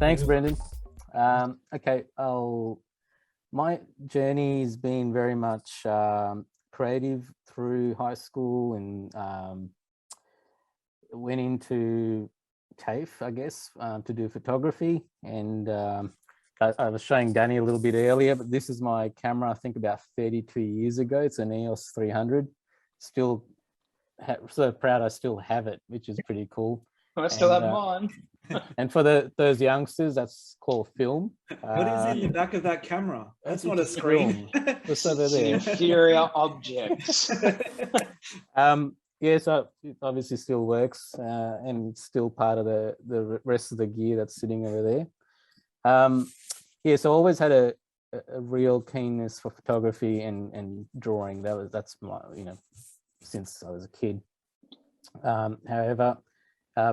Thanks, Brendan. Okay, my journey's been very much creative through high school, and went into TAFE, I guess, to do photography. And I was showing Danny a little bit earlier, but this is my camera, I think about 32 years ago. It's an EOS 300. Still so proud I still have it, which is pretty cool. I still have mine. And for those youngsters, that's called film. What is in the back of that camera? That's not a screen. What's over there? Inferior objects. Yeah, so it obviously still works, and it's still part of the rest of the gear that's sitting over there. Yeah, so I always had a real keenness for photography and drawing. That's my, since I was a kid. However,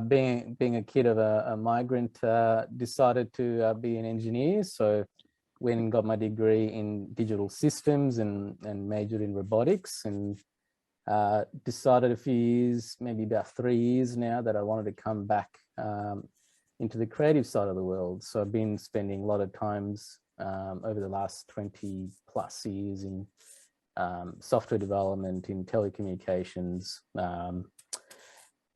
being a kid of a migrant, decided to be an engineer. So went and got my degree in digital systems and majored in robotics, and decided a few years, maybe about 3 years now, that I wanted to come back into the creative side of the world. So I've been spending a lot of times over the last 20 plus years in software development, in telecommunications,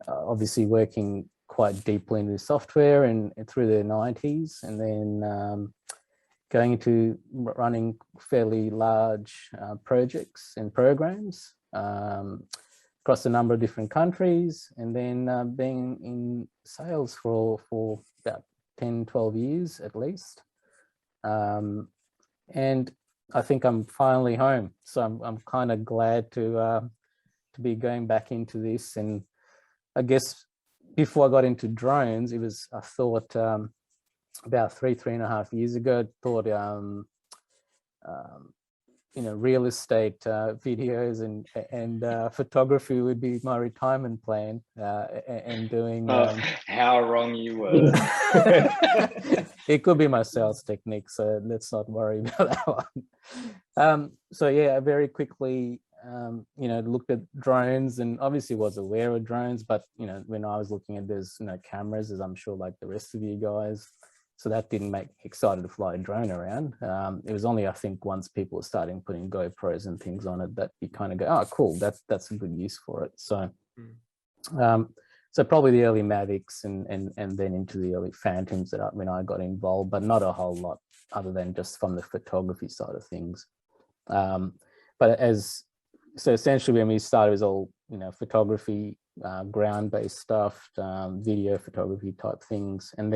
obviously working quite deeply into software and through the 90s, and then going into running fairly large projects and programs across a number of different countries, and then being in sales for about 10, 12 years at least. And I think I'm finally home. So I'm kind of glad to be going back into this. And I guess before I got into drones, I thought about three and a half years ago, I thought, real estate videos and photography would be my retirement plan, and doing... how wrong you were. It could be my sales technique, so let's not worry about that one. So yeah, I very quickly looked at drones, and obviously was aware of drones, but when I was looking at there's cameras, as I'm sure like the rest of you guys, so that didn't make me excited to fly a drone around. It was only, I think, once people were starting putting GoPros and things on it that you kind of go, oh cool, that's a good use for it. So so probably the early Mavics and then into the early Phantoms when I got involved, but not a whole lot other than just from the photography side of things. So essentially when we started, it was all, photography, ground-based stuff, video photography type things. And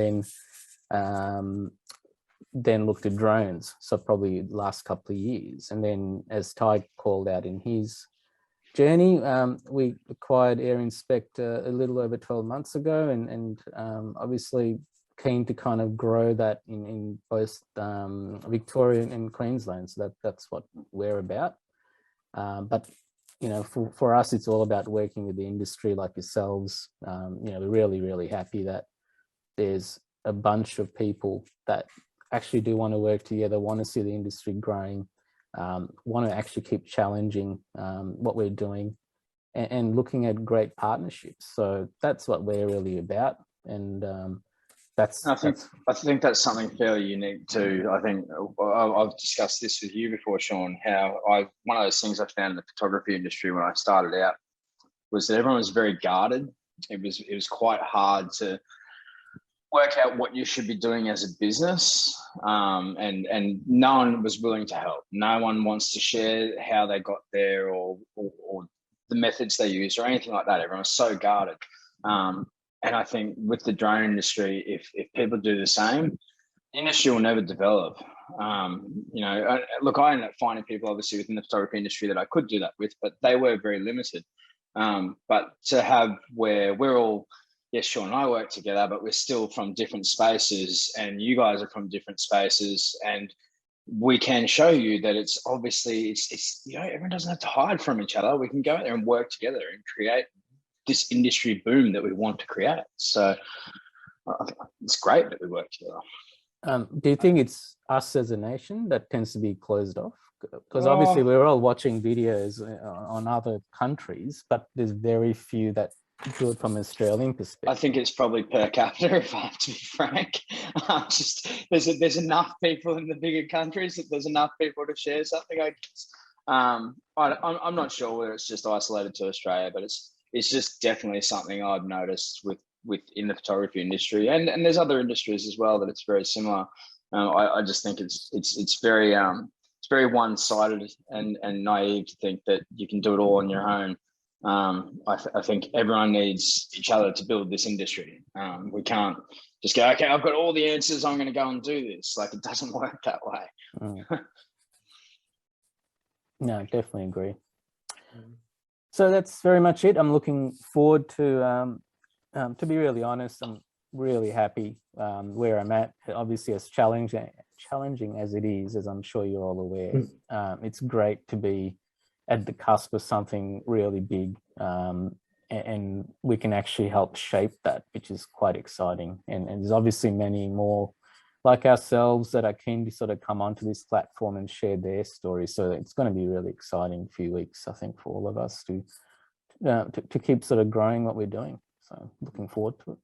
then looked at drones. So probably the last couple of years. And then as Ty called out in his journey, we acquired Air Inspect a little over 12 months ago, and obviously keen to kind of grow that in both Victoria and Queensland. So that's what we're about. But for us, it's all about working with the industry like yourselves. We're really, really happy that there's a bunch of people that actually do want to work together, want to see the industry growing, want to actually keep challenging what we're doing, and looking at great partnerships. So that's what we're really about. And I think that's something fairly unique too. I think I've discussed this with you before, Sean, how one of those things I found in the photography industry when I started out was that everyone was very guarded. It was quite hard to work out what you should be doing as a business, and no one was willing to help. No one wants to share how they got there or the methods they used or anything like that. Everyone was so guarded. And I think with the drone industry, if people do the same, the industry will never develop. Look, I ended up finding people obviously within the photography industry that I could do that with, but they were very limited. But to have where we're all, yes, Sean and I work together, but we're still from different spaces, and you guys are from different spaces, and we can show you that it's obviously everyone doesn't have to hide from each other. We can go out there and work together and create this industry boom that we want to create. So I think it's great that we work together. Do you think it's us as a nation that tends to be closed off? Because obviously we're all watching videos on other countries, but there's very few that good from an Australian I perspective. think it's probably per capita, if I have to be frank. Just there's enough people in the bigger countries that there's enough people to share something, I guess. I'm not sure whether it's just isolated to Australia, but it's just definitely something I've noticed with in the photography industry, and there's other industries as well that it's very similar. I just think it's very one-sided and naive to think that you can do it all on your own. I think everyone needs each other to build this industry. We can't just go, okay, I've got all the answers, I'm going to go and do this. Like, it doesn't work that way. No, definitely agree. So that's very much it. I'm looking forward to be really honest, I'm really happy where I'm at. Obviously, as challenging as it is, as I'm sure you're all aware, it's great to be at the cusp of something really big, and we can actually help shape that, which is quite exciting. And there's obviously many more like ourselves that are keen to sort of come onto this platform and share their stories. So it's going to be a really exciting few weeks, I think, for all of us to keep sort of growing what we're doing. So looking forward to it.